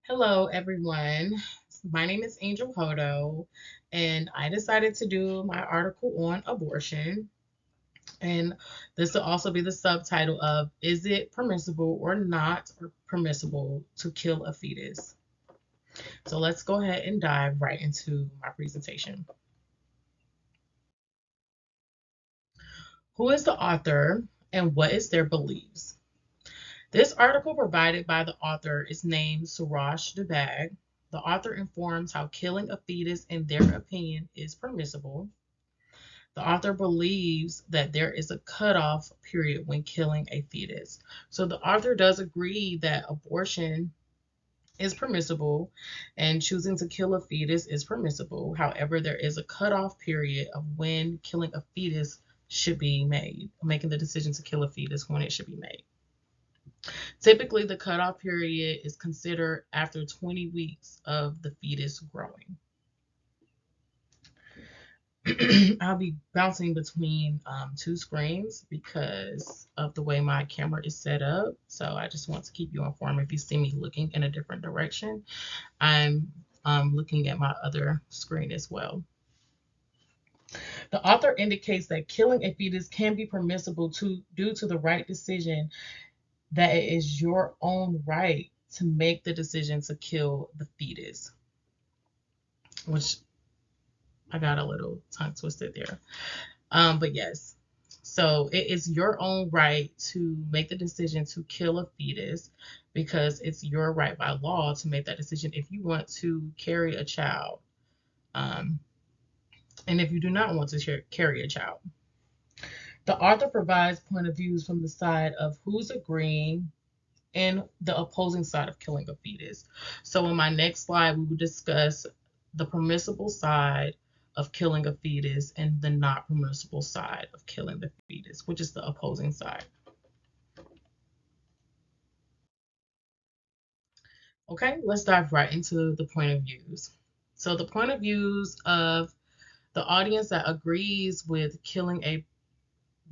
Hello, everyone. My name is Angel Hodo, and I decided to do my article on abortion. And this will also be the subtitle of Is it permissible or not permissible to kill a fetus? So let's go ahead and dive right into my presentation. Who is the author and what is their beliefs? This article provided by the author is named Suraj Debag. The author informs how killing a fetus, in their opinion, is permissible. The author believes that there is a cutoff period when killing a fetus. So the author does agree that abortion is permissible and choosing to kill a fetus is permissible. However, there is a cutoff period of when killing a fetus should be made, making the decision to kill a fetus when it should be made. Typically, the cutoff period is considered after 20 weeks of the fetus growing. I'll be bouncing between two screens because of the way my camera is set up. So I just want to keep you informed. If you see me looking in a different direction, I'm looking at my other screen as well. The author indicates that killing a fetus can be permissible due to the right decision, that it is your own right to make the decision to kill the fetus, which I got a little tongue twisted there. But yes, so it is your own right to make the decision to kill a fetus because it's your right by law to make that decision if you want to carry a child. Um, and if you do not want to carry a child. The author provides point of views from the side of who's agreeing and the opposing side of killing a fetus. So in my next slide, we will discuss the permissible side of killing a fetus and the not permissible side of killing the fetus, which is the opposing side. Okay, let's dive right into the point of views. So the point of views of the audience that agrees with killing a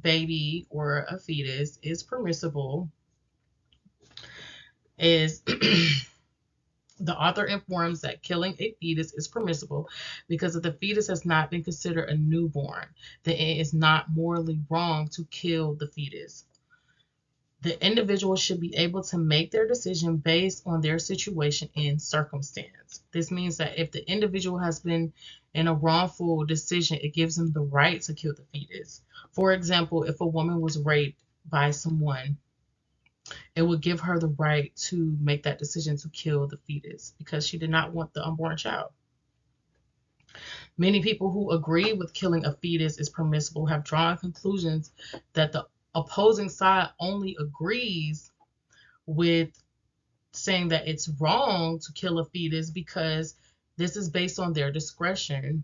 baby or a fetus is permissible is the author informs that killing a fetus is permissible because if the fetus has not been considered a newborn, then it is not morally wrong to kill the fetus. The individual should be able to make their decision based on their situation and circumstance. This means that if the individual has been in a wrongful decision, it gives them the right to kill the fetus. For example, if a woman was raped by someone, it would give her the right to make that decision to kill the fetus because she did not want the unborn child. Many people who agree with killing a fetus is permissible have drawn conclusions that the opposing side only agrees with saying that it's wrong to kill a fetus because this is based on their discretion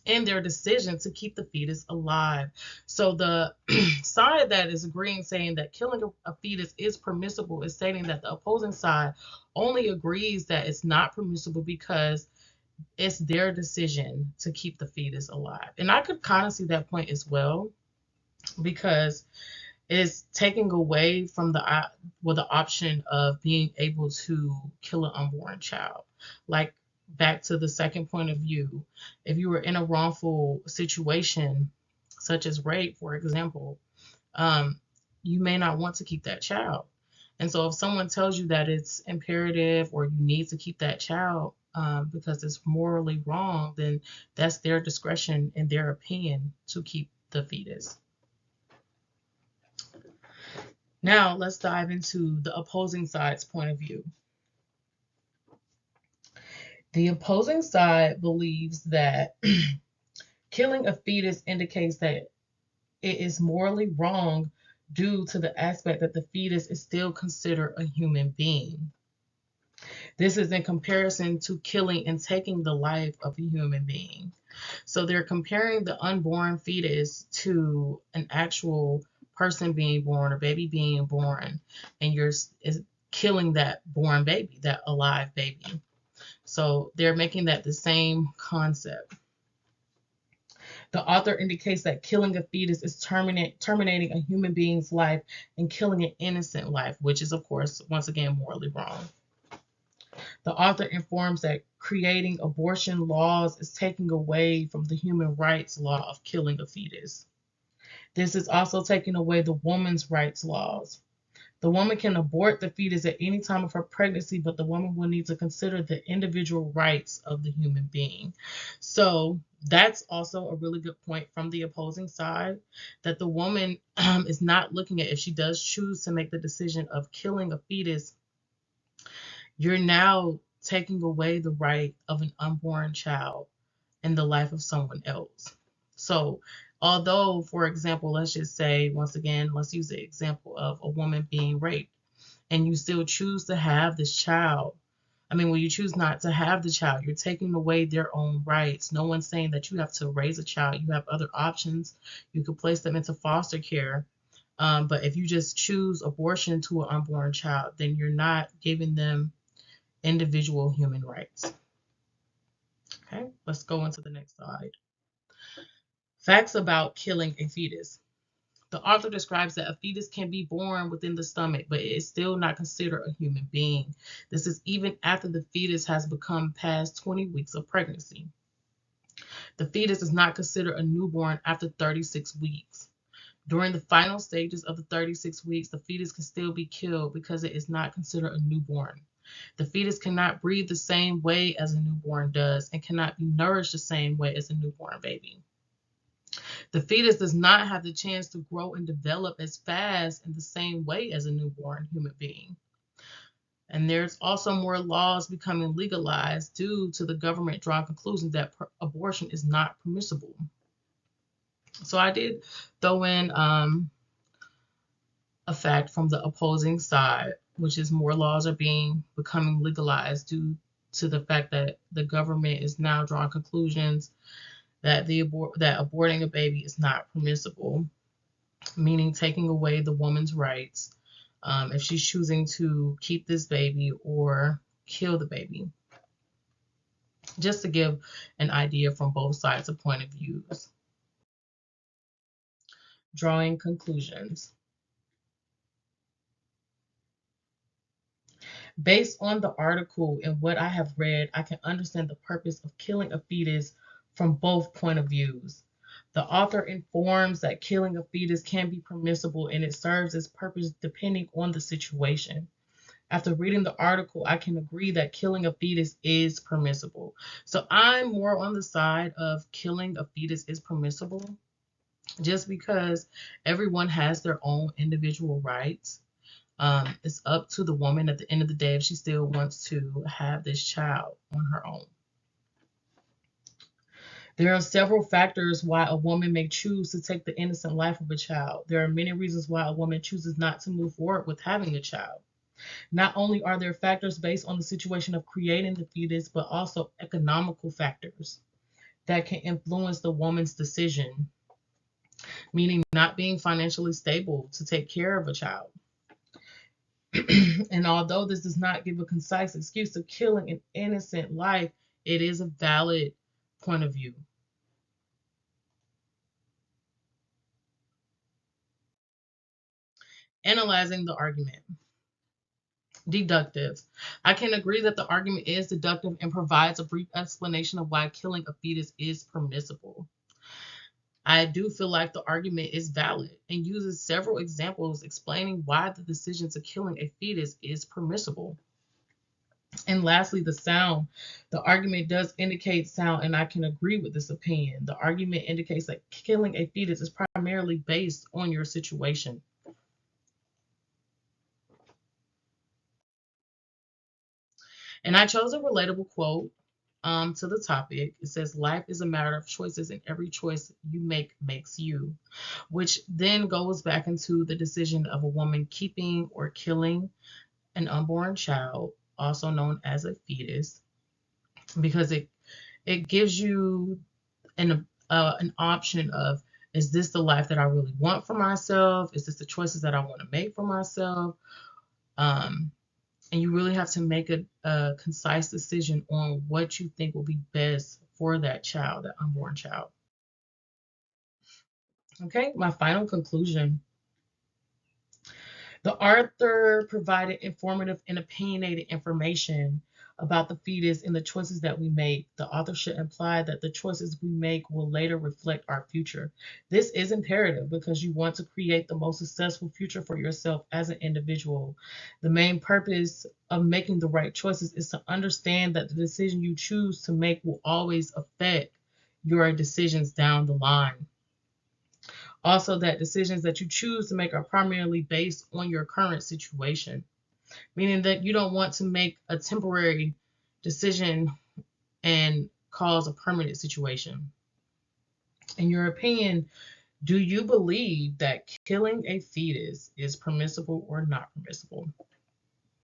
and their decision to keep the fetus alive. So the side that is agreeing, saying that killing a fetus is permissible, is stating that the opposing side only agrees that it's not permissible because it's their decision to keep the fetus alive. And I could kind of see that point as well because it's taking away from the option of being able to kill an unborn child. Like back to the second point of view, if you were in a wrongful situation, such as rape, for example, you may not want to keep that child. And so if someone tells you that it's imperative or you need to keep that child because it's morally wrong, then that's their discretion and their opinion to keep the fetus. Now let's dive into the opposing side's point of view. The opposing side believes that killing a fetus indicates that it is morally wrong due to the aspect that the fetus is still considered a human being. This is in comparison to killing and taking the life of a human being. So they're comparing the unborn fetus to an actual person being born or baby being born, and you're killing that born baby, that alive baby. So they're making that the same concept. The author indicates that killing a fetus is terminating a human being's life and killing an innocent life, which is, of course, once again, morally wrong. The author informs that creating abortion laws is taking away from the human rights law of killing a fetus. This is also taking away the woman's rights laws. The woman can abort the fetus at any time of her pregnancy, but the woman will need to consider the individual rights of the human being. So that's also a really good point from the opposing side, that the woman is not looking at, if she does choose to make the decision of killing a fetus, you're now taking away the right of an unborn child in the life of someone else. So, although, for example, let's just say, once again, let's use the example of a woman being raped, and you still choose to have this child. I mean, when you choose not to have the child, you're taking away their own rights. No one's saying that you have to raise a child. You have other options. You could place them into foster care. But if you just choose abortion to an unborn child, then you're not giving them individual human rights. Okay, let's go into the next slide. Facts about killing a fetus. The author describes that a fetus can be born within the stomach, but it is still not considered a human being. This is even after the fetus has become past 20 weeks of pregnancy. The fetus is not considered a newborn after 36 weeks. During the final stages of the 36 weeks, the fetus can still be killed because it is not considered a newborn. The fetus cannot breathe the same way as a newborn does and cannot be nourished the same way as a newborn baby. The fetus does not have the chance to grow and develop as fast in the same way as a newborn human being. And there's also more laws becoming legalized due to the government drawing conclusions that abortion is not permissible. So I did throw in a fact from the opposing side, which is more laws are becoming legalized due to the fact that the government is now drawing conclusions that that aborting a baby is not permissible, meaning taking away the woman's rights if she's choosing to keep this baby or kill the baby. Just to give an idea from both sides of point of views. Drawing conclusions. Based on the article and what I have read, I can understand the purpose of killing a fetus from both point of views. The author informs that killing a fetus can be permissible and it serves its purpose depending on the situation. After reading the article, I can agree that killing a fetus is permissible. So I'm more on the side of killing a fetus is permissible just because everyone has their own individual rights. It's up to the woman at the end of the day if she still wants to have this child on her own. There are several factors why a woman may choose to take the innocent life of a child. There are many reasons why a woman chooses not to move forward with having a child. Not only are there factors based on the situation of creating the fetus, but also economical factors that can influence the woman's decision, meaning not being financially stable to take care of a child. And although this does not give a concise excuse to killing an innocent life, it is a valid point of view. Analyzing the argument. Deductive. I can agree that the argument is deductive and provides a brief explanation of why killing a fetus is permissible. I do feel like the argument is valid and uses several examples explaining why the decision to killing a fetus is permissible. And lastly, the sound. The argument does indicate sound, and I can agree with this opinion. The argument indicates that killing a fetus is primarily based on your situation. And I chose a relatable quote to the topic. It says, "Life is a matter of choices, and every choice you make makes you," which then goes back into the decision of a woman keeping or killing an unborn child, also known as a fetus, because it gives you an option of, is this the life that I really want for myself? Is this the choices that I want to make for myself? Um, and you really have to make a concise decision on what you think will be best for that child, that unborn child. Okay, my final conclusion. The author provided informative and opinionated information about the fetus and the choices that we make. The author should imply that the choices we make will later reflect our future. This is imperative because you want to create the most successful future for yourself as an individual. The main purpose of making the right choices is to understand that the decision you choose to make will always affect your decisions down the line. Also, that decisions that you choose to make are primarily based on your current situation, meaning that you don't want to make a temporary decision and cause a permanent situation. In your opinion, do you believe that killing a fetus is permissible or not permissible?